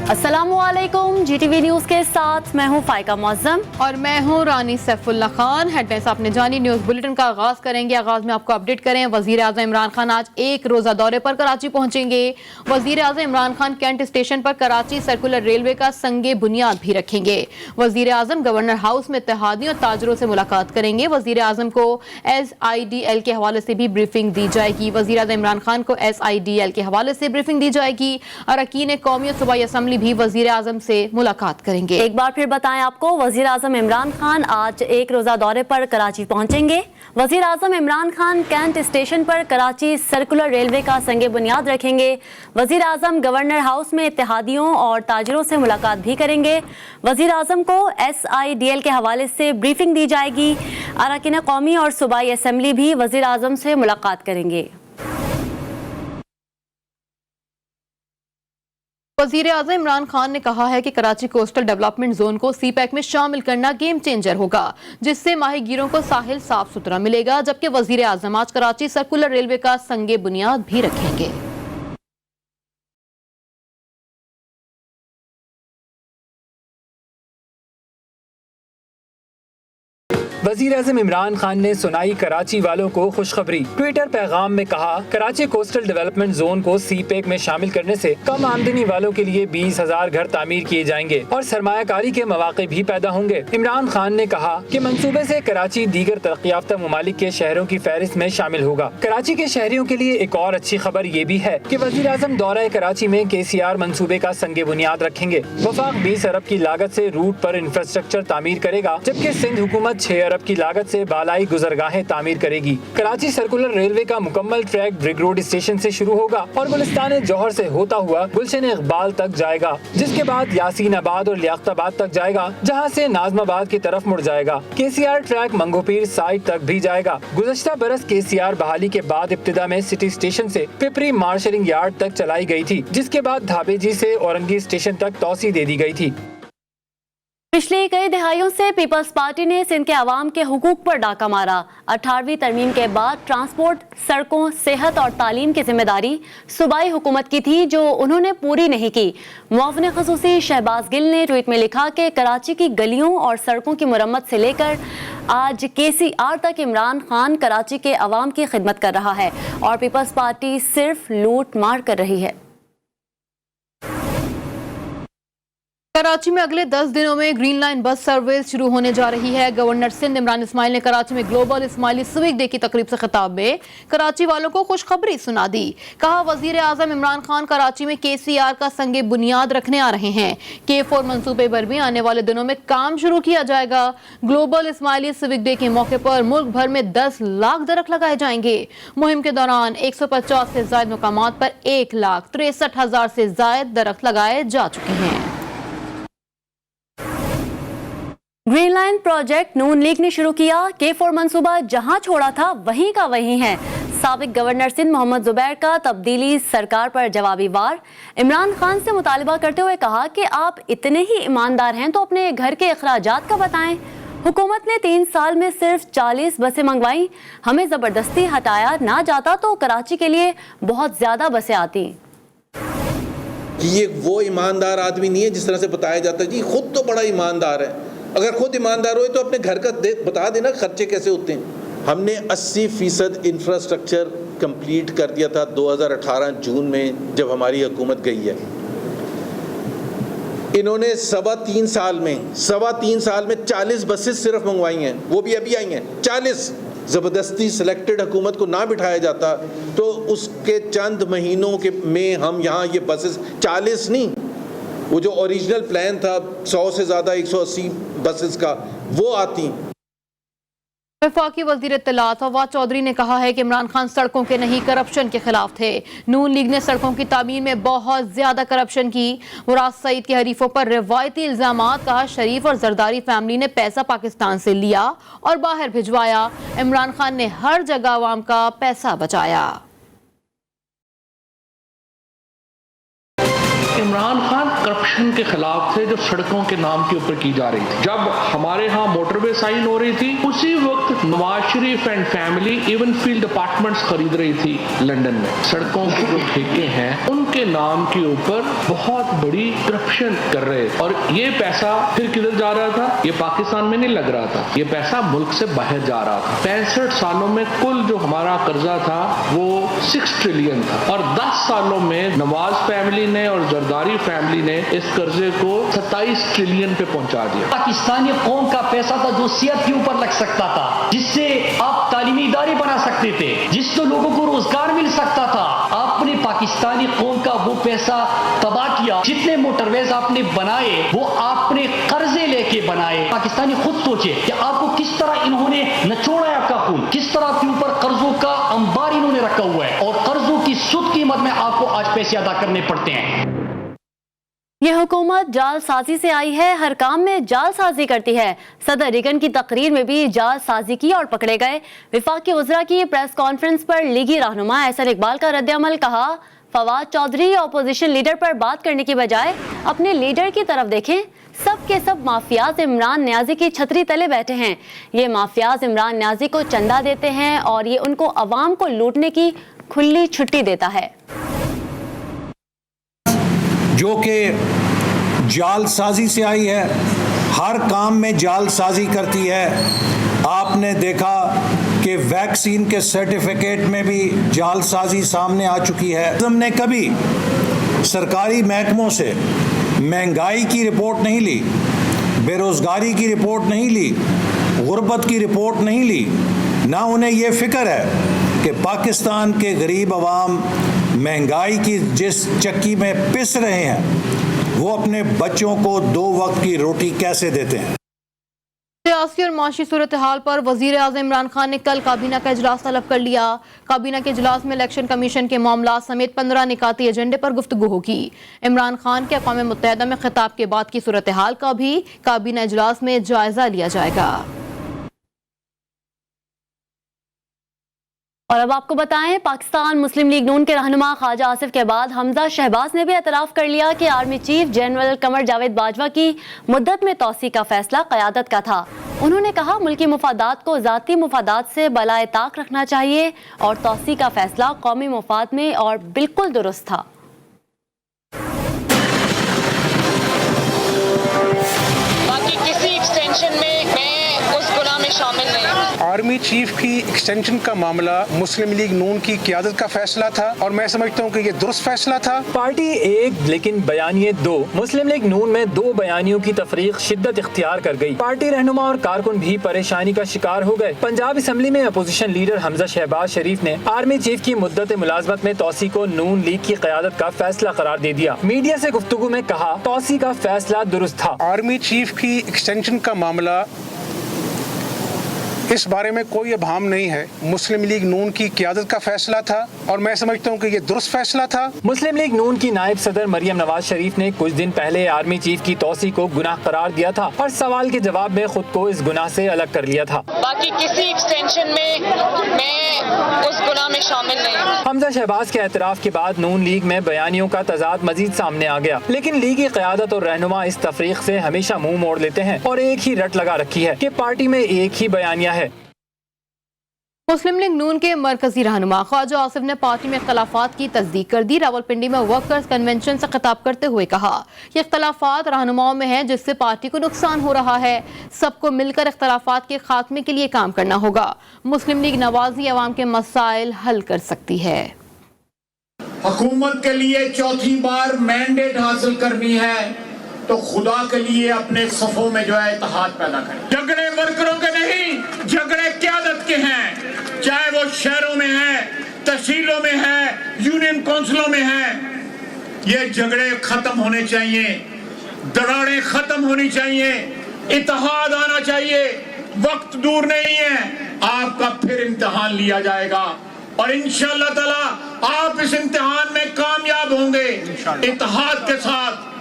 अस्सलामुअलैकुम, GTV news के साथ मैं हूँ फाइका मुअज़्ज़म और मैं हूँ रानी सैफुल्ला खान। हेडलाइंस आपने जानी, न्यूज़ बुलेटिन का आगाज करेंगे। आगाज में आपको अपडेट करें, वजीर आज़म इमरान खान आज एक रोज़ा दौरे पर कराची पहुंचेंगे। वजीर आज़म इमरान खान कैंट स्टेशन पर कराची सर्कुलर रेलवे का संगे बुनियाद भी रखेंगे। वजीर आज़म गवर्नर हाउस में इत्तेहादियों और ताजरों से मुलाकात करेंगे। वजीर आज़म को SIDL के हवाले से भी ब्रीफिंग दी जाएगी। वजीर आज़म इमरान खान को SIDL के हवाले से ब्रीफिंग दी जाएगी। अरकान कौमी और सूबाई असम्बली भी वजीर आज़म से मुलाकात करेंगे। एक बार फिर बताएं आपको, वजीर आज़म इमरान खान आज एक रोज़ा दौरे पर कराची पहुंचेंगे। वजीर आज़म इमरान खान कैंट स्टेशन पर कराची सर्कुलर रेलवे का संगे बुनियाद रखेंगे। वजीर आज़म गवर्नर हाउस में इत्तेहादियों और ताजरों से मुलाकात भी करेंगे। वजीर आज़म को SIDL के हवाले से ब्रीफिंग दी जाएगी। अरकान कौमी और सूबाई असम्बली भी वजीर आज़म से मुलाकात करेंगे। वज़ीर आज़म इमरान खान ने कहा है कि कराची कोस्टल डेवलपमेंट जोन को CPEC में शामिल करना गेम चेंजर होगा, जिससे माहीगीरों को साहिल साफ सुथरा मिलेगा। जबकि वज़ीर आज़म आज कराची सर्कुलर रेलवे का संगे बुनियाद भी रखेंगे। वज़ीर आज़म इमरान खान ने सुनाई कराची वालों को खुशखबरी। ट्विटर पैगाम में कहा, कराची कोस्टल डेवलपमेंट जोन को CPEC में शामिल करने से कम आमदनी वालों के लिए 20,000 घर तामीर किए जाएंगे और सरमायाकारी के मौके भी पैदा होंगे। इमरान खान ने कहा कि मंसूबे से कराची दीगर तरक्की याफ्ता ममालिक के शहरों की फहरिस्त में शामिल होगा। कराची के शहरियों के लिए एक और अच्छी खबर ये भी है कि वज़ीर आज़म दौरा कराची में KCR मंसूबे का संगे बुनियाद रखेंगे। वफाक 20 अरब की लागत से रूट पर इंफ्रास्ट्रक्चर तामीर करेगा, जबकि सिंध हुकूमत 6 अरब की लागत से बालाई गुजरगाहें तामीर करेगी। कराची सर्कुलर रेलवे का मुकम्मल ट्रैक ब्रिग रोड स्टेशन से शुरू होगा और गुलिस्तान जौहर से होता हुआ गुलशन इकबाल तक जाएगा, जिसके बाद यासीन आबाद और लियाकताबाद तक जाएगा, जहां से नाजमाबाद की तरफ मुड़ जाएगा। KCR ट्रैक मंगोपीर साइड तक भी जाएगा। गुज़श्ता बरस KCR बहाली के बाद इब्तिदा में सिटी स्टेशन से पिपरी मार्शलिंग यार्ड तक चलाई गई थी, जिसके बाद धाबेजी से औरंगी स्टेशन तक तौसी दे दी गई थी। पिछली कई दिहाइयों से पीपल्स पार्टी ने सिंध के अवाम के हुकूक पर डाका मारा। 18वीं तरमीम के बाद ट्रांसपोर्ट, सड़कों, सेहत और तालीम की जिम्मेदारी सूबाई हुकूमत की थी, जो उन्होंने पूरी नहीं की। मुआविन ख़ुसूसी शहबाज गिल ने ट्वीट में लिखा कि कराची की गलियों और सड़कों की मुरम्मत से लेकर आज KCR तक इमरान खान कराची के अवाम की खिदमत कर रहा है और पीपल्स पार्टी सिर्फ लूट मार कर रही है। कराची में अगले 10 दिनों में ग्रीन लाइन बस सर्विस शुरू होने जा रही है। गवर्नर सिंध इमरान इस्माइल ने कराची में ग्लोबल इस्माइली सिविक डे की तकरीब से खिताब में कराची वालों को खुशखबरी सुना दी। कहा, वजीर आज़म इमरान खान कराची में KCR का संगे बुनियाद रखने आ रहे हैं। K4 मंसूबे पर भी आने वाले दिनों में काम शुरू किया जाएगा। ग्लोबल इस्माइली सिविक डे के मौके पर मुल्क भर में 10 लाख दरख्त लगाए जाएंगे। मुहिम के दौरान 150 से ज्यादा मकामात पर 1,63,000 से ज्यादा दरख्त लगाए जा चुके हैं। ग्रीन लाइन प्रोजेक्ट नून लीग ने शुरू किया। K4 मंसूबा जहां छोड़ा था वहीं का वहीं है। साबिक गवर्नर सिंध मोहम्मद जुबैर का तब्दीली सरकार पर जवाबी वार। इमरान खान से मुतालबा करते हुए कहा कि आप इतने ही ईमानदार हैं तो अपने घर के अखराजात का बताएं। हुकूमत ने 3 साल में सिर्फ 40 बसें मंगवाई। हमें जबरदस्ती हटाया ना जाता तो कराची के लिए बहुत ज्यादा बसें आती। ये वो ईमानदार आदमी नहीं है जिस तरह से बताया जाता है। जी खुद तो बड़ा ईमानदार है। अगर खुद ईमानदार हो तो अपने घर का बता देना खर्चे कैसे होते हैं। हमने 80% इंफ्रास्ट्रक्चर कंप्लीट कर दिया था 2018 जून में जब हमारी हुकूमत गई है। इन्होंने 3.25 साल में 40 बसेस सिर्फ मंगवाई हैं, वो भी अभी आई हैं 40। ज़बरदस्ती सिलेक्टेड हुकूमत को ना बिठाया जाता तो उसके चंद महीनों के में हम यहाँ ये बसेस 40 नहीं, वो जो ओरिजिनल प्लान था 100 से ज़्यादा 180 बसेस का, वो आती। वफाकी वज़ीर इत्तलात फवाद चौधरी ने कहा है कि इमरान खान सड़कों के नहीं करप्शन के खिलाफ थे। नून लीग ने सड़कों की तामीर में बहुत ज्यादा करप्शन की। मुराद सईद के हरीफों पर रिवायती इल्जामात। कहा, शरीफ और जरदारी फैमिली ने पैसा पाकिस्तान से लिया और बाहर भिजवाया। इमरान खान ने हर जगह आवाम का पैसा बचाया। عمران خان کرپشن کے خلاف تھے جو سڑکوں کے نام کے اوپر کی جا رہی تھی. جب ہمارے ہاں موٹر وے سائن ہو رہی تھی اسی وقت Nawaz Sharif and family Avenfield apartments خرید رہی تھی لندن میں. سڑکوں کے جو ٹھیکے ہیں ان کے نام کے اوپر بہت بڑی کرپشن کر رہے اور یہ پیسہ پھر کدھر جا رہا تھا؟ یہ پاکستان میں نہیں لگ رہا تھا, یہ پیسہ ملک سے باہر جا رہا تھا. 65 سالوں میں کل جو ہمارا قرضہ تھا وہ 6 ٹریلین تھا اور 10 سالوں میں نواز فیملی نے اور زرداری فیملی نے اس قرضے کو 27 ٹریلین پہ پہنچا دیا. پاکستانی قوم کا پیسہ تھا جو صحت کے اوپر لگ سکتا تھا, جس سے آپ تعلیمی ادارے بنا سکتے تھے, جس سے لوگوں کو روزگار مل سکتا تھا. آپ نے پاکستانی قوم کا وہ پیسہ تباہ کیا. جتنے موٹر ویز آپ نے بنائے وہ آپ نے قرضے لے کے بنائے. پاکستانی خود سوچے کہ آپ کو کس طرح انہوں نے نچوڑا ہے آپ کا خون, کس طرح آپ کے اوپر قرضوں کا انبار انہوں نے رکھا ہوا ہے اور قرضوں کی سود قیمت میں آپ کو آج پیسے ادا کرنے پڑتے ہیں. یہ حکومت جال سازی سے آئی ہے, ہر کام میں جال سازی کرتی ہے. صدر ریگن کی تقریر میں بھی جال سازی کی اور پکڑے گئے. وفاقی وزراء کی پریس کانفرنس پر لیگی رہنما احسن اقبال کا رد عمل. کہا فواد چودھری اپوزیشن لیڈر پر بات کرنے کی بجائے اپنے لیڈر کی طرف دیکھیں. سب کے سب مافیاز عمران نیازی کی چھتری تلے بیٹھے ہیں. یہ مافیاز عمران نیازی کو چندہ دیتے ہیں اور یہ ان کو عوام کو لوٹنے کی کھلی چھٹی دیتا ہے. جو کہ جال سازی سے آئی ہے, ہر کام میں جال سازی کرتی ہے. آپ نے دیکھا کہ ویکسین کے سرٹیفکیٹ میں بھی جال سازی سامنے آ چکی ہے. ہم نے کبھی سرکاری محکموں سے مہنگائی کی رپورٹ نہیں لی, بے روزگاری کی رپورٹ نہیں لی, غربت کی رپورٹ نہیں لی. نہ انہیں یہ فکر ہے کہ پاکستان کے غریب عوام مہنگائی کی جس چکی میں پس رہے ہیں وہ اپنے بچوں کو 2 وقت کی روٹی کیسے دیتے ہیں. سیاسی اور معاشی صورتحال پر وزیر اعظم عمران خان نے کل کابینہ کا اجلاس طلب کر لیا. کابینہ کے اجلاس میں الیکشن کمیشن کے معاملات سمیت 15 نکاتی ایجنڈے پر گفتگو ہوگی. عمران خان کے اقوام متحدہ میں خطاب کے بعد کی صورتحال کا بھی کابینہ اجلاس میں جائزہ لیا جائے گا. اور اب آپ کو بتائیں, پاکستان مسلم لیگ نون کے رہنما خواجہ آصف کے بعد حمزہ شہباز نے بھی اعتراف کر لیا کہ army chief general Qamar Javed Bajwa کی مدت میں توسیع کا فیصلہ قیادت کا تھا. انہوں نے کہا ملکی مفادات کو ذاتی مفادات سے بالائے طاق رکھنا چاہیے اور توسیع کا فیصلہ قومی مفاد میں اور بالکل درست تھا. باقی کسی ایکسٹینشن میں اس گناہ میں شامل نہیں ہوں. آرمی چیف کی ایکسٹینشن کا معاملہ مسلم لیگ نون کی قیادت کا فیصلہ تھا اور میں سمجھتا ہوں کہ یہ درست فیصلہ تھا. پارٹی ایک لیکن بیانیے 2. مسلم لیگ نون میں 2 بیانیوں کی تفریق شدت اختیار کر گئی. پارٹی رہنما اور کارکن بھی پریشانی کا شکار ہو گئے. پنجاب اسمبلی میں اپوزیشن لیڈر حمزہ شہباز شریف نے آرمی چیف کی مدت ملازمت میں توسیع کو نون لیگ کی قیادت کا فیصلہ قرار دے دیا. میڈیا سے گفتگو میں کہا توسیع کا فیصلہ درست تھا. آرمی چیف کی ایکسٹینشن کا معاملہ اس بارے میں کوئی ابہام نہیں ہے. مسلم لیگ نون کی قیادت کا فیصلہ تھا اور میں سمجھتا ہوں کہ یہ درست فیصلہ تھا. مسلم لیگ نون کی نائب صدر مریم نواز شریف نے کچھ دن پہلے آرمی چیف کی توسیع کو گناہ قرار دیا تھا اور سوال کے جواب میں خود کو اس گناہ سے الگ کر لیا تھا. باقی کسی ایکسٹینشن میں اس گناہ میں شامل نہیں ہوں. حمزہ شہباز کے اعتراف کے بعد نون لیگ میں بیانیوں کا تضاد مزید سامنے آ گیا, لیکن لیگی قیادت اور رہنما اس تفریق سے ہمیشہ منہ موڑ لیتے ہیں اور ایک ہی رٹ لگا رکھی ہے کہ پارٹی میں ایک ہی بیانیہ ہے. مسلم لیگ نون کے مرکزی رہنما خواجہ آصف نے پارٹی میں اختلافات کی تصدیق کر دی. راولپنڈی میں ورکرز کنونشن سے خطاب کرتے ہوئے کہا یہ اختلافات رہنماؤں میں ہیں جس سے پارٹی کو نقصان ہو رہا ہے. سب کو مل کر اختلافات کے خاتمے کے لیے کام کرنا ہوگا. مسلم لیگ نوازی عوام کے مسائل حل کر سکتی ہے. حکومت کے لیے چوتھی بار مینڈیٹ حاصل کرنی ہے تو خدا کے لیے اپنے صفوں میں جو ہے اتحاد پیدا کریں. جھگڑے ورکروں کے نہیں, جھگڑے قیادت کے ہیں, چاہے وہ شہروں میں ہیں, تحصیلوں میں ہیں, یونین کونسلوں میں ہیں. یہ جھگڑے ختم ہونے چاہیے, دراڑیں ختم ہونی چاہیے, اتحاد آنا چاہیے. وقت دور نہیں ہے, آپ کا پھر امتحان لیا جائے گا اور انشاءاللہ تعالی آپ اس امتحان میں کامیاب ہوں گے اتحاد کے ساتھ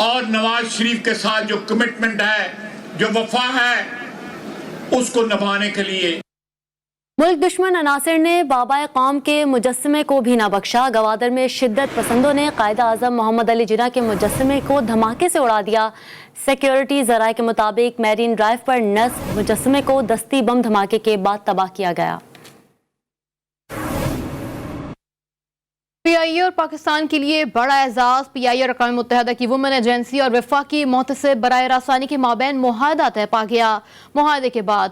اور نواز شریف کے ساتھ جو کمٹمنٹ ہے, جو وفا ہے, اس کو نبھانے کے لیے. मुल्क दुश्मन अनासिर ने बाबा कौम के मुजस्समे को भी ना बख्शा। गवादर में शिद्दत पसंदों ने कायदा आज़म मोहम्मद अली जिन्ना के मुजस्समे को धमाके से उड़ा दिया। सिक्योरिटी ज़राए के मुताबिक मैरीन ड्राइव पर नस्ब मुजस्समे को दस्ती बम धमाके के बाद तबाह किया गया। PIA और पाकिस्तान के लिए बड़ा एजाज। PIA और अक़वाम मुत्तहिदा की वुमेन एजेंसी और वफाकी मोहतसिब बराए रासानी के माबैन मुआहदा तय पा गया। मुआहदे के बाद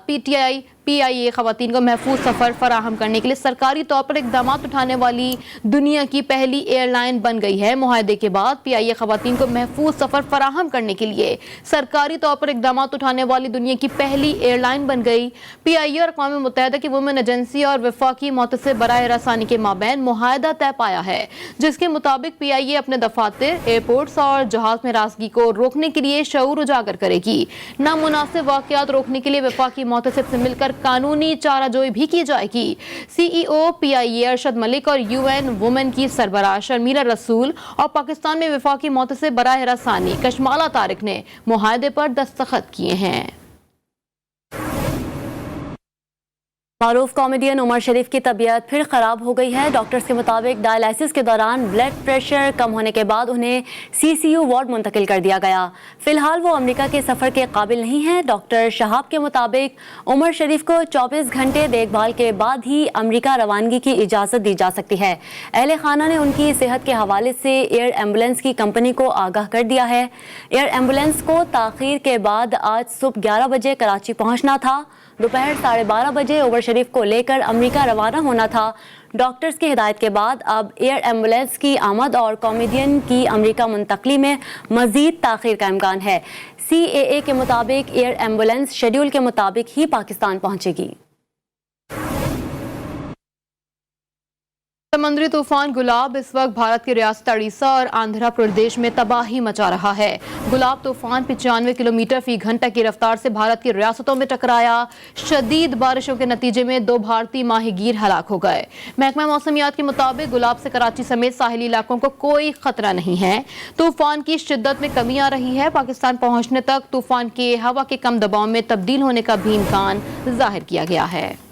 PIA ख़वातीन को महफूज सफ़र फराहम करने के लिए सरकारी तौर पर इक़दाम उठाने वाली दुनिया की पहली एयरलाइन बन गई है। मुआहदे के बाद PIA ख़वातीन को महफूज सफ़र फराहम करने के लिए सरकारी तौर पर इक़दाम उठाने वाली दुनिया की पहली एयरलाइन बन गई। PIA और अक़वाम मुत्तहिदा की वुमेन एजेंसी और वफाकी मोहतसिब बराए रासानी के माबैन मुआहदा तय पाया है, जिसके मुताबिक PIA अपने दफातर, एयरपोर्ट्स और जहाज में रासगी को रोकने के लिए शऊर उजागर करेगी। नामुनासिब वाक़यात रोकने के लिए वफाकी मोहतसिब से मिलकर कानूनी चाराजोई भी की जाएगी। CEO PIA अरशद मलिक और UN वुमेन की सरबराह शर्मीला रसूल और पाकिस्तान में वफाकी मोहतसिब बराए रासानी कशमाला तारिक ने मुआहदे पर दस्तखत किए हैं। मारूफ कॉमेडियन उमर शरीफ की तबीयत फिर ख़राब हो गई है। डॉक्टर्स के मुताबिक डायलिसिस के दौरान ब्लड प्रेशर कम होने के बाद उन्हें CCU वार्ड मुंतकिल कर दिया गया। फ़िलहाल वो अमेरिका के सफ़र के काबिल नहीं हैं। डॉक्टर शहाब के मुताबिक उमर शरीफ को 24 घंटे देखभाल के बाद ही अमेरिका रवानगी की इजाज़त दी जा सकती है। अहले खाना ने उनकी सेहत के हवाले से एयर एम्बुलेंस की कंपनी को आगाह कर दिया है। एयर एम्बुलेंस को ताख़ीर के बाद आज सुबह 11 बजे कराची पहुँचना था। दोपहर 12:30 बजे उमर शरीफ को लेकर अमेरिका रवाना होना था। डॉक्टर्स की हिदायत के बाद अब एयर एम्बुलेंस की आमद और कॉमेडियन की अमेरिका मुंतकली में मज़ीद ताख़ीर का इम्कान है। CAA के मुताबिक एयर एम्बुलेंस शेड्यूल के मुताबिक ही पाकिस्तान पहुंचेगी। समुद्री तूफान गुलाब इस वक्त भारत की रियासत उड़ीसा और आंध्र प्रदेश में तबाही मचा रहा है। गुलाब तूफान 95 किलोमीटर फी घंटा की रफ्तार से भारत की रियासतों में टकराया। शदीद बारिशों के नतीजे में 2 भारतीय माहीगीर हलाक हो गए। महकमा मौसमियात के मुताबिक गुलाब से कराची समेत साहिली इलाकों को कोई खतरा नहीं है। तूफान की शिद्दत में कमी आ रही है। पाकिस्तान पहुंचने तक तूफान के हवा के कम दबाव में तब्दील होने का भी इम्कान जाहिर किया गया है।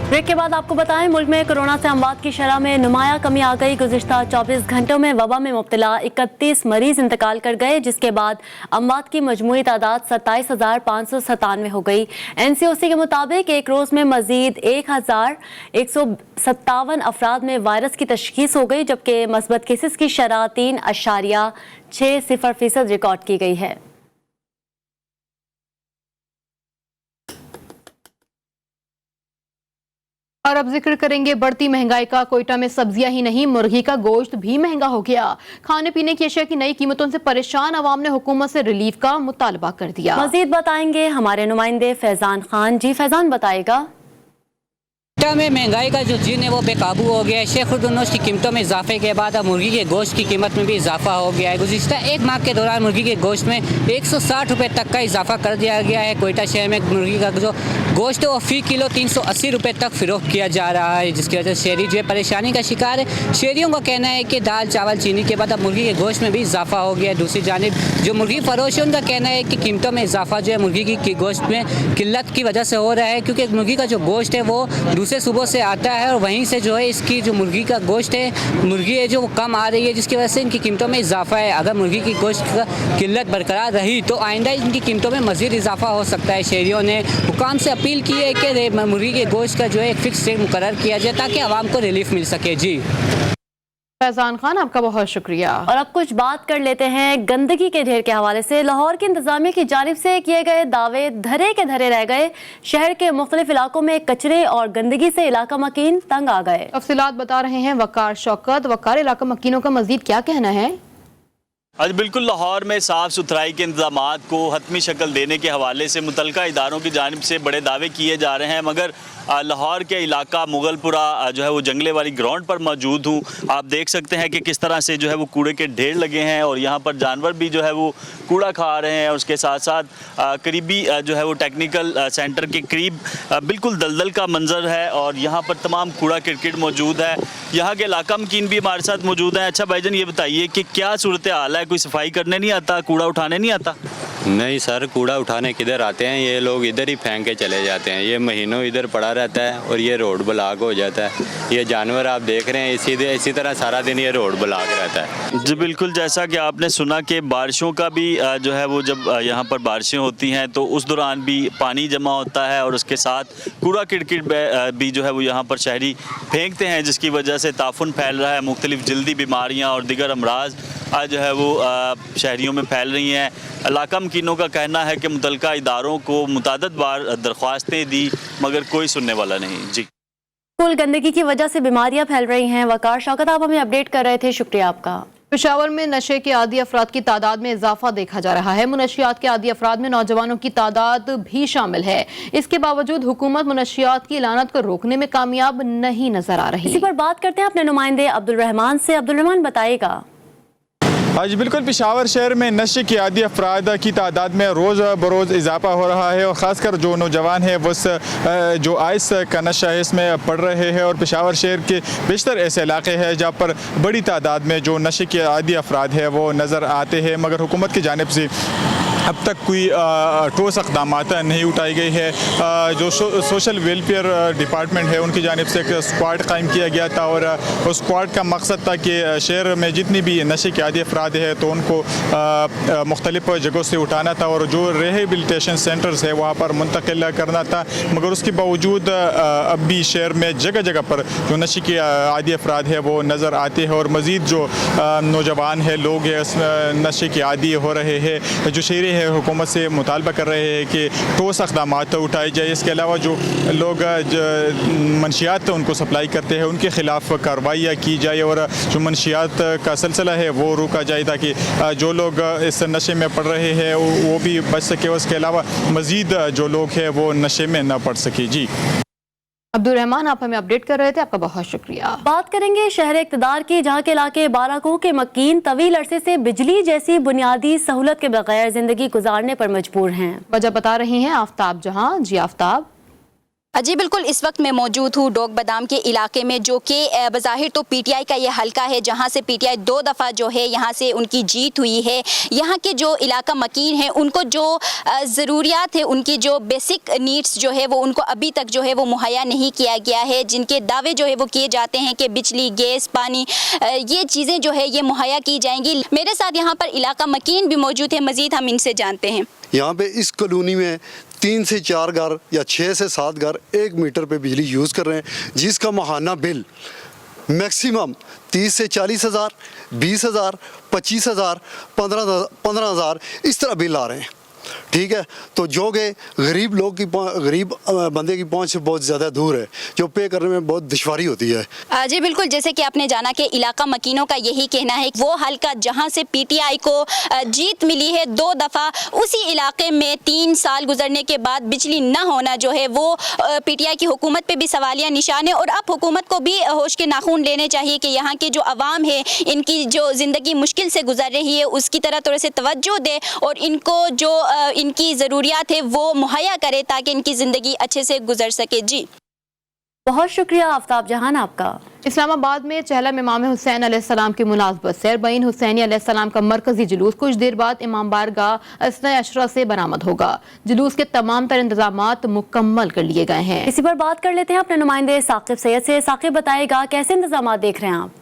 ब्रेक के बाद आपको बताएं, मुल्क में कोरोना से अमवात की शरह में नुमाया कमी आ गई। गुज़िश्ता 24 घंटों में वबा में मुब्तला 31 मरीज इंतकाल कर गए, जिसके बाद अमवात की मजमूई तादाद 27,597 हो गई। NCOC के मुताबिक एक रोज़ में मजीद 1,157 अफराद में वायरस की तशखीस हो गई, जबकि मस्बत केसेस की शरह 3.60% रिकॉर्ड की गई है। और अब जिक्र करेंगे बढ़ती महंगाई का। कोयटा में सब्जियां ही नहीं, मुर्गी का गोश्त भी महंगा हो गया। खाने पीने की अशिया की नई कीमतों से परेशान अवाम ने हुकूमत से रिलीफ का मुतालबा कर दिया। मजीद बताएंगे हमारे नुमाइंदे फैजान खान। जी फैजान, बताएगा। कोयटा में महंगाई का जो जीन है वो बेकाबू हो गया है। शेखुरदुन्नोस की कीमतों में इजाफे के बाद अब मुर्गी के गोश्त की कीमत में भी इजाफा हो गया है। गुज़िश्ता एक माह के दौरान मुर्गी के गोश्त में 160 रुपये तक का इजाफा कर दिया गया है। कोयटा शहर में मुर्गी का जो गोश्त है वो फ़ी किलो 380 रुपये तक फ़रोख्त किया जा रहा है, जिसकी वजह से शहरी जो है परेशानी का शिकार है। शहरियों का कहना है कि दाल चावल चीनी के बाद अब मुर्गी के गोश्त में भी इजाफा हो गया है। दूसरी जानिब जो मुर्गी फरोश है उनका कहना है कि कीमतों में इजाफा जो है मुर्गी की गोश्त में किल्लत की वजह से हो रहा है, क्योंकि मुर्गी का जो गोश्त है वो दूसरे सूबों से आता है और वहीं से जो है इसकी जो मुर्गी का गोश्त है मुर्गी है जो वो कम आ रही है, जिसकी वजह से इनकी कीमतों में इजाफा है। अगर मुर्गी की गोश्त का किल्लत बरकरार रही तो आइंदा इनकी कीमतों में मज़ीद इजाफा हो सकता है। शहरियों ने हुकाम से अपील की है कि मुर्गी के गोश्त का जो है एक फिक्स रेट मुकर्रर किया जाए ताकि आवाम को रिलीफ मिल सके। जी फैजान खान, आपका बहुत शुक्रिया। और अब कुछ बात कर लेते हैं गंदगी के ढेर के हवाले से। लाहौर की इंतजामिया की जानिब से किए गए दावे धरे के धरे रह गए। शहर के मुख्तलिफ इलाकों में कचरे और गंदगी से इलाका मकीन तंग आ गए। तफसीलात बता रहे हैं वकार शौकत। वकार, इलाका मकीनों का मजीद क्या कहना है? आज बिल्कुल लाहौर में साफ़ सुथराई के इंतजामात को हतमी शक्ल देने के हवाले से मुतलका इदारों की जानिब से बड़े दावे किए जा रहे हैं, मगर लाहौर के इलाका मुगलपुरा जो है वो जंगले वाली ग्राउंड पर मौजूद हूँ। आप देख सकते हैं कि किस तरह से जो है वो कूड़े के ढेर लगे हैं और यहाँ पर जानवर भी जो है वो कूड़ा खा रहे हैं। और उसके साथ साथ करीबी जो है वो टेक्निकल सेंटर के करीब बिल्कुल दलदल का मंजर है और यहाँ पर तमाम कूड़ा किरकिट मौजूद है। यहाँ के इलाका मकीन भी हमारे साथ मौजूद हैं। अच्छा भाईजान, ये बताइए कि क्या सूरत हाल है? कोई सफाई करने नहीं आता, कूड़ा उठाने नहीं आता? नहीं सर, कूड़ा उठाने किधर आते हैं, ये लोग इधर ही फेंक के चले जाते हैं। ये महीनों इधर पड़ा रहता है और ये रोड ब्लॉक हो जाता है। ये जानवर आप देख रहे हैं, इसी तरह सारा दिन ये रोड ब्लॉक रहता है। जी बिल्कुल, जैसा कि आपने सुना कि बारिशों का भी जो है वो जब यहाँ पर बारिशें होती हैं तो उस दौरान भी पानी जमा होता है और उसके साथ कूड़ा किरकिट भी जो है वो यहाँ पर शहरी फेंकते हैं, जिसकी वजह से ताफुन फैल रहा है। मुख्तलिफ जल्दी बीमारियाँ और दीगर अमराज जो है वो शहरियों में फैल रही हैं। इलाका मकीनों का कहना है कि मुतल्लिका इदारों को मुतअद्दिद बार दरख्वास्तें दी मगर कोई सुनने वाला नहीं। जी, कुल गंदगी की वजह से बीमारियां फैल रही हैं। वकार शौकत, आप हमें अपडेट कर रहे थे, शुक्रिया आपका। पेशावर में नशे के आदी अफराद की तादाद में इजाफा देखा जा रहा है। मुनशियात के आदी अफराद में नौजवानों की तादाद भी शामिल है। इसके बावजूद हुकूमत मुनशियात की लानत को रोकने में कामयाब नहीं नजर आ रही। इसी पर बात करते हैं अपने नुमाइंदे अब्दुल रहमान से। अब्दुल रहमान, बताइएगा। जी बिल्कुल, पेशावर शहर में नशे की आदी अफराद की तादाद में रोज़ बरोज़ इजाफा हो रहा है और ख़ासकर जो नौजवान है वो जो आइस का नशा है इसमें पड़ रहे हैं। और पेशावर शहर के बेशतर ऐसे इलाके हैं जहाँ पर बड़ी तादाद में जो नशे के आदी अफराद है वो नज़र आते हैं, मगर हुकूमत की जानिब से अब तक कोई ठोस इक़दाम नहीं उठाई गई है। जो सोशल वेलफेयर डिपार्टमेंट है उनकी जानिब से एक स्क्वाड कायम किया गया था और उस स्क्वाड का मकसद था कि शहर में जितनी भी नशे के आदी अफराद है तो उनको मुख्तलिफ जगहों से उठाना था और जो रिहेबिलिटेशन सेंटर्स है वहाँ पर मुंतकिल करना था। मगर उसके बावजूद अब भी शहर में जगह जगह पर जो नशे के आदी अफराद है वो नज़र आते हैं और मज़ीद जो नौजवान है लोग हैं नशे के आदी हो रहे हैं। जो शहरी है हुकूमत से मुतालबा कर रहे हैं कि ठोस इक़दाम उठाए जाए। इसके अलावा जो लोग मंशियात उनको सप्लाई करते हैं उनके ख़िलाफ़ कार्रवाइयाँ की जाए और जो मंशियात का सिलसिला है वो रोका जाए ताकि जो लोग इस नशे में पड़ रहे हैं वो भी बच सके। उसके अलावा मज़ीद जो लोग हैं वो नशे में न पड़ सके। जी, अब्दुल रहमान, आप हमें अपडेट कर रहे थे, आपका बहुत शुक्रिया। बात करेंगे शहर इक़्तिदार की, जहाँ के इलाके बाराकोह के मकीन तवील अरसे से बिजली जैसी बुनियादी सहूलत के बगैर जिंदगी गुजारने पर मजबूर हैं। वजह बता रही हैं आफ्ताब जहां। जी आफ्ताब। जी बिल्कुल, इस वक्त मैं मौजूद हूँ डोग बादाम के इलाके में, जो कि बज़ाहिर तो पीटीआई का ये हलका है जहाँ से पीटीआई 2 दफ़ा जो है यहाँ से उनकी जीत हुई है। यहाँ के जो इलाका मकीन हैं उनको जो ज़रूरियात है, उनकी जो बेसिक नीड्स जो है वो उनको अभी तक जो है वो मुहैया नहीं किया गया है। जिनके दावे जो है वो किए जाते हैं कि बिजली, गैस, पानी, ये चीज़ें जो है ये मुहैया की जाएंगी। मेरे साथ यहाँ पर इलाका मकीन भी मौजूद है, मज़ीद हम इनसे जानते हैं। यहाँ पे इस कॉलोनी में 3 से 4 घर या 6 से 7 घर 1 मीटर पे बिजली यूज़ कर रहे हैं, जिसका माहाना बिल मैक्सिमम 30 से 40 हज़ार, 20 हज़ार, 25 हज़ार, 15 हज़ार इस तरह बिल आ रहे हैं। ठीक है, तो जो कि गरीब लोग की गरीब बंदे की पहुंच से बहुत ज़्यादा दूर है, जो पे करने में बहुत दुश्वारी होती है। जी बिल्कुल, जैसे कि आपने जाना कि इलाका मकीनों का यही कहना है, वो हल्का जहां से पीटीआई को जीत मिली है 2 दफ़ा, उसी इलाके में 3 साल गुजरने के बाद बिजली न होना जो है वो पीटीआई की हुकूमत पे भी सवालिया निशान है। और अब हुकूमत को भी होश के नाखून लेने चाहिए कि यहाँ के जो अवाम है इनकी जो ज़िंदगी मुश्किल से गुजर रही है उसकी तरह थोड़े से तवज्जो दे और इनको जो इनकी ज़रूरियात है वो मुहैया करे ताकि इनकी ज़िंदगी अच्छे से गुजर सके। जी, बहुत शुक्रिया आफ्ताब जहान आपका। इस्लामाबाद में चहला में इमाम हुसैन अलैहिस्सलाम की मुनासबत से अरबईन हुसैनी अलैहिस्सलाम का मरकजी जुलूस कुछ देर बाद इमाम बारगाह असना अशरा से बरामद होगा। जुलूस के तमाम तर इंतजामात मुकम्मल कर लिए गए हैं। इसी पर बात कर लेते हैं अपने नुमाइंदे साकिब सैयद से। साकिब, बताएगा कैसे इंतजाम देख रहे हैं आप?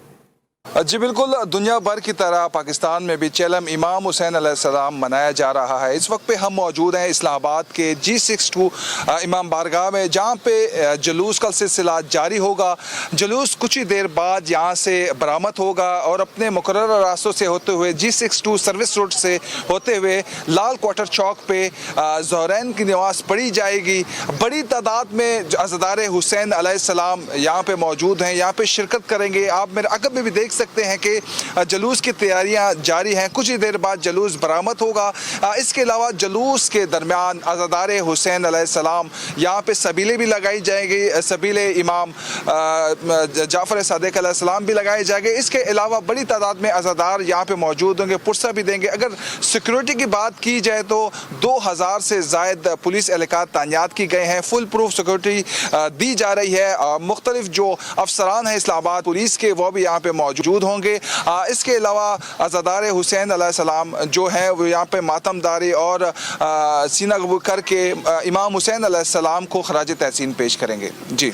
जी बिल्कुल, दुनिया भर की तरह पाकिस्तान में भी चेलम इमाम हुसैन अलैहिस्सलाम मनाया जा रहा है। इस वक्त पे हम मौजूद हैं इस्लामाबाद के G62 इमाम बारगाह में, जहाँ पे जुलूस का सिलसिला जारी होगा। जुलूस कुछ ही देर बाद यहाँ से बरामद होगा और अपने मुकर्रर रास्तों से होते हुए G62 सर्विस रोड से होते हुए लाल क्वार्टर चौक पे ज़ोहरैन की नमाज पढ़ी जाएगी। बड़ी तादाद में अज़ादार हुसैन अलैहिस्सलाम यहाँ पे मौजूद हैं, यहाँ पे शिरकत करेंगे। आप मेरे अगब में भी देख सकते हैं कि जुलूस की तैयारियां जारी हैं। कुछ ही देर बाद जुलूस बरामद होगा। इसके अलावा जुलूस के दरमियान अज़ादार हुसैन अलैहिस्सलाम यहाँ पे सबीले भी लगाई जाएंगी, सबीले इमाम जाफ़र सादिक अलैहिस्सलाम भी लगाए जाएंगे। इसके अलावा बड़ी तादाद में अज़ादार यहाँ पे मौजूद होंगे, पुरसा भी देंगे। अगर सिक्योरिटी की बात की जाए तो 2000 से ज़ायद पुलिस एहलकार तैनात की गए हैं। फुल प्रूफ सिक्योरिटी दी जा रही है। मुख्तलिफ जो अफसरान हैं इस्लामाबाद पुलिस के वो भी यहाँ पे मौजूद موجود ہوں گے۔ اس کے علاوہ عزادار حسین علیہ السلام جو ہیں وہ یہاں پہ ماتم داری اور سینہ کبو کر کے امام حسین علیہ السلام کو خراج تحسین پیش کریں گے۔ جی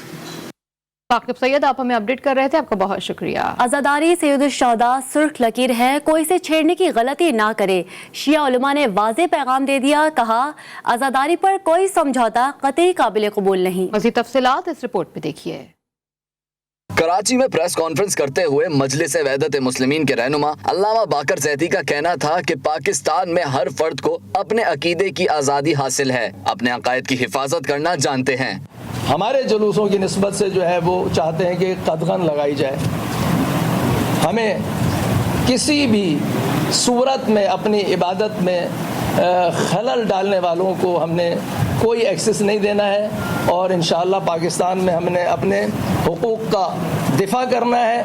ثاقب سید، آپ ہمیں اپڈیٹ کر رہے تھے، آپ کا بہت شکریہ۔ عزاداری سید الشہداء سرخ لکیر ہے، کوئی اسے چھیڑنے کی غلطی نہ کرے۔ شیعہ علماء نے واضح پیغام دے دیا، کہا عزاداری پر کوئی سمجھوتا قطعی قابل قبول نہیں۔ مزید تفصیلات اس رپورٹ پہ دیکھیے۔ کراچی میں پریس کانفرنس کرتے ہوئے مجلس وحدت مسلمین کے رہنما علامہ باقر زیدی کا کہنا تھا کہ پاکستان میں ہر فرد کو اپنے عقیدے کی آزادی حاصل ہے، اپنے عقائد کی حفاظت کرنا جانتے ہیں۔ ہمارے جلوسوں کی نسبت سے جو ہے وہ چاہتے ہیں کہ قدغن لگائی جائے، ہمیں کسی بھی صورت میں اپنی عبادت میں خلل ڈالنے والوں کو ہم نے کوئی ایکسس نہیں دینا ہے، اور انشاءاللہ پاکستان میں ہم نے اپنے حقوق کا دفاع کرنا ہے۔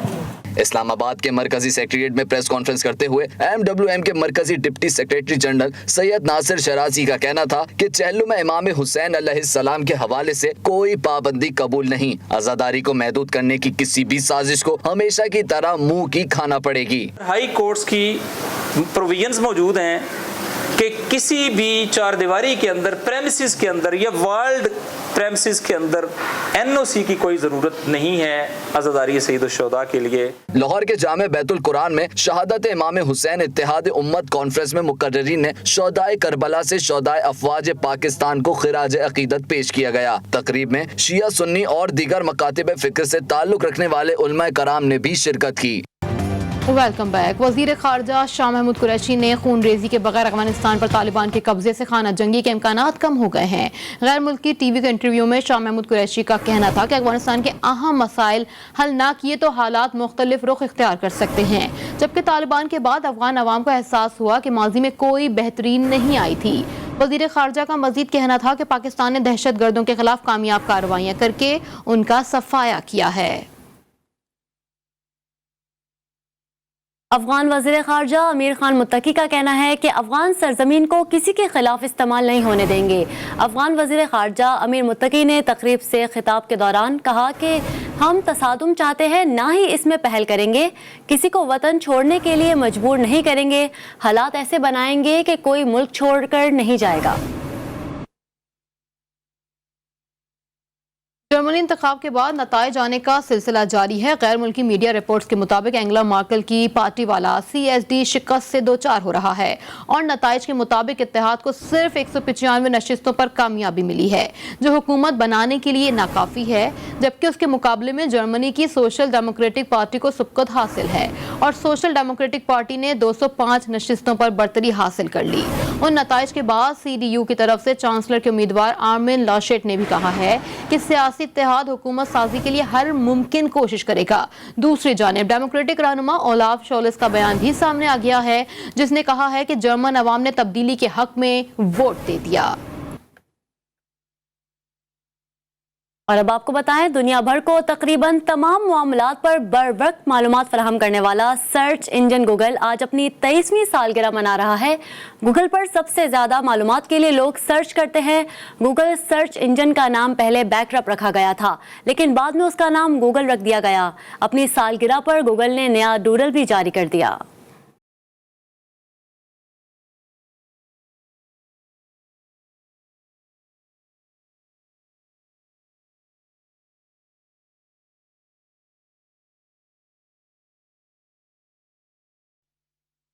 اسلام آباد کے مرکزی سیکریٹریٹ میں پریس کانفرنس کرتے ہوئے MWM کے مرکزی ڈپٹی سیکریٹری جنرل سید ناصر شرازی کا کہنا تھا کہ چہلم میں امام حسین علیہ السلام کے حوالے سے کوئی پابندی قبول نہیں، عزاداری کو محدود کرنے کی کسی بھی سازش کو ہمیشہ کی طرح منہ کی کھانا پڑے گی۔ ہائی کورٹس کی پروویژنز موجود ہیں کہ کسی بھی چار دیواری کے اندر، پریمیسز کے اندر یا ورلڈ پریمیسز کے اندر NOC کی کوئی ضرورت نہیں ہے عزاداری سید الشہداء کے لیے۔ لاہور کے جامع بیت القرآن میں شہادت امام حسین اتحاد امت کانفرنس میں مقررین نے شہدائے کربلا سے شہدائے افواج پاکستان کو خراج عقیدت پیش کیا گیا۔ تقریب میں شیعہ، سنی اور دیگر مکاتب فکر سے تعلق رکھنے والے علماء کرام نے بھی شرکت کی۔ Welcome back. وزیر خارجہ شاہ محمود قریشی نے خون ریزی کے بغیر افغانستان پر طالبان کے قبضے سے خانہ جنگی کے امکانات کم ہو گئے ہیں۔ غیر ملکی ٹی وی کے انٹرویو میں شاہ محمود قریشی کا کہنا تھا کہ افغانستان کے اہم مسائل حل نہ کیے تو حالات مختلف رخ اختیار کر سکتے ہیں، جبکہ طالبان کے بعد افغان عوام کو احساس ہوا کہ ماضی میں کوئی بہترین نہیں آئی تھی۔ وزیر خارجہ کا مزید کہنا تھا کہ پاکستان نے دہشت گردوں کے خلاف کامیاب کارروائیاں کر کے ان کا صفایا کیا ہے۔ افغان وزیر خارجہ امیر خان متقی کا کہنا ہے کہ افغان سرزمین کو کسی کے خلاف استعمال نہیں ہونے دیں گے۔ افغان وزیر خارجہ امیر متقی نے تقریب سے خطاب کے دوران کہا کہ ہم تصادم چاہتے ہیں، نہ ہی اس میں پہل کریں گے، کسی کو وطن چھوڑنے کے لیے مجبور نہیں کریں گے، حالات ایسے بنائیں گے کہ کوئی ملک چھوڑ کر نہیں جائے گا۔ جرمنی انتخاب کے بعد نتائج آنے کا سلسلہ جاری ہے۔ غیر ملکی میڈیا رپورٹس کے مطابق اینگلا مارکل کی پارٹی والا CSD شکست سے دوچار ہو رہا ہے، اور نتائج کے مطابق اتحاد کو صرف 195 نشستوں پر کامیابی ملی ہے، جو حکومت بنانے کے لیے ناکافی ہے، جبکہ اس کے مقابلے میں جرمنی کی سوشل ڈیموکریٹک پارٹی کو سبقت حاصل ہے، اور سوشل ڈیموکریٹک پارٹی نے 205 نشستوں پر برتری حاصل کر لی۔ ان نتائج کے بعد CDU کی طرف سے چانسلر کے امیدوار آرمن لاشیٹ نے بھی کہا ہے کہ سیاسی اتحاد حکومت سازی کے لیے ہر ممکن کوشش کرے گا۔ دوسری جانب ڈیموکریٹک رہنما اولاف شولز کا بیان بھی سامنے آ گیا ہے، جس نے کہا ہے کہ جرمن عوام نے تبدیلی کے حق میں ووٹ دے دیا۔ اور اب آپ کو بتائیں، دنیا بھر کو تقریباً تمام معاملات پر بر وقت معلومات فراہم کرنے والا سرچ انجن گوگل آج اپنی 23ویں سالگرہ منا رہا ہے۔ گوگل پر سب سے زیادہ معلومات کے لیے لوگ سرچ کرتے ہیں۔ گوگل سرچ انجن کا نام پہلے بیک ڈراپ رکھا گیا تھا، لیکن بعد میں اس کا نام گوگل رکھ دیا گیا۔ اپنی سالگرہ پر گوگل نے نیا ڈوڈل بھی جاری کر دیا۔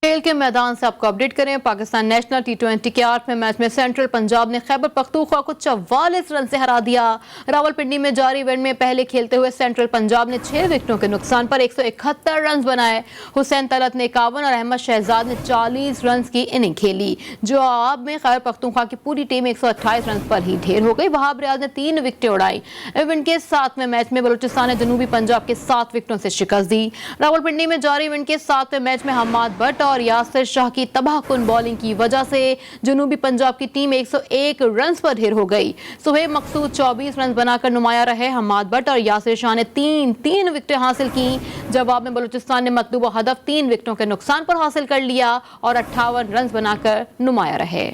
کھیل کے میدان سے آپ کو اپڈیٹ کریں۔ پاکستان نیشنل T20 کے 8ویں میچ میں سینٹرل پنجاب نے خیبر پختونخوا کو 44 رن سے ہرا دیا۔ راولپنڈی میں جاری ایونٹ میں پہلے کھیلتے ہوئے سینٹرل پنجاب نے 6 وکٹوں کے نقصان پر 171 رنز بنائے۔ حسین طلعت نے 51 اور احمد شہزاد نے 40 رنز کی اننگ کھیلی۔ جواب میں خیبر پختونخوا کی پوری ٹیم 128 رنز پر ہی ڈھیر ہو گئی۔ وہاب ریاض نے 3 وکٹیں اڑائی۔ ایونٹ کے 7ویں میچ میں بلوچستان نے جنوبی پنجاب کے 7 وکٹوں سے شکست دی۔ راولپنڈی میں جاری ایونٹ کے 7ویں میچ میں حماد بٹ اور یاسر شاہ کی تباہ کن بولنگ کی وجہ سے جنوبی پنجاب کی ٹیم 101 رنز پر ڈھیر ہو گئی۔ سہیب مقصود 24 رنز بنا کر نمایاں رہے۔ حماد بٹ اور یاسر شاہ نے 3 وکٹیں حاصل کی۔ جواب میں بلوچستان نے مطلوبہ ہدف 3 وکٹوں کے نقصان پر حاصل کر لیا اور 58 رنز بنا کر نمایاں رہے۔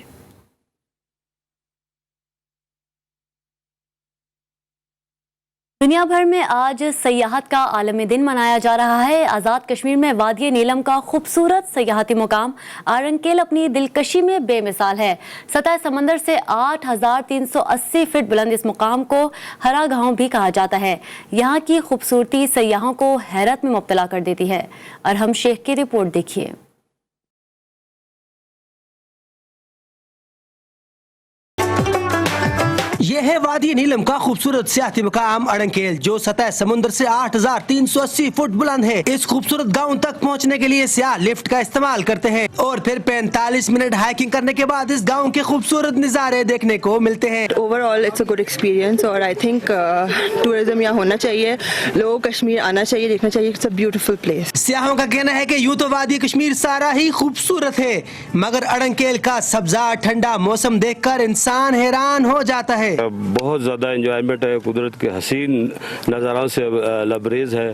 दुनिया भर में आज सयाहत का आलमी दिन मनाया जा रहा है। आज़ाद कश्मीर में वादी नीलम का खूबसूरत सयाहती मुकाम आरंकेल अपनी दिलकशी में बेमिसाल है। सतह समंदर से 8,380 फीट बुलंद इस मुकाम को हरा गांव भी कहा जाता है। यहाँ की खूबसूरती सयाहों को हैरत में मुब्तला कर देती है। अरहम शेख की रिपोर्ट देखिए। यह है वादी नीलम का खूबसूरत सियाहती मुकाम अड़ंकेल, जो सतह समुद्र से 8,380 फुट बुलंद है। इस खूबसूरत गांव तक पहुंचने के लिए सियाह लिफ्ट का इस्तेमाल करते हैं और फिर 45 मिनट हाइकिंग करने के बाद इस गांव के खूबसूरत नज़ारे देखने को मिलते हैं। Overall it's a good experience और आई थिंक टूरिज्म यहाँ होना चाहिए, लोगों को कश्मीर आना चाहिए, देखना चाहिए। It's a beautiful place. सियाहों का कहना है कि यूं तो वादी कश्मीर सारा ही खूबसूरत है, मगर अड़ंकेल का सब्जा ठंडा मौसम देखकर इंसान हैरान हो जाता है। बहुत ज़्यादा एंजॉयमेंट है, कुदरत के हसीन नज़ारों से लबरेज है।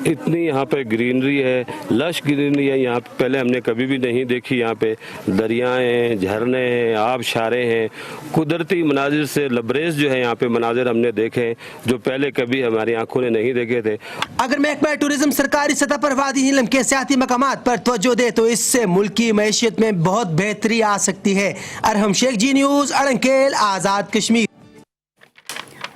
इतनी यहाँ पे ग्रीनरी है, लश ग्रीनरी है, यहाँ पहले हमने कभी भी नहीं देखी। यहाँ पे दरियाएँ हैं, झरने हैं, आबशारें हैं, कुदरती मनाजिर से लबरेज जो है यहाँ पे मनाजिर हमने देखे जो पहले कभी हमारी आंखों ने नहीं देखे थे। अगर महकमा टूरिज्म सरकारी सतह पर वादी नीलम के सियाहती मकामात पर तवज्जो दे तो इससे मुल्क की मैशियत में बहुत बेहतरी आ सकती है। अरहम शेख, जी news, अड़ंकेल, Azad Kashmir.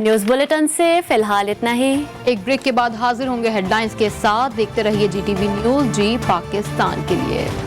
News bulletin से फिलहाल इतना ही। एक ब्रेक के बाद हाजिर होंगे हेडलाइंस के साथ। देखते रहिए GTV न्यूज़, जी पाकिस्तान के लिए।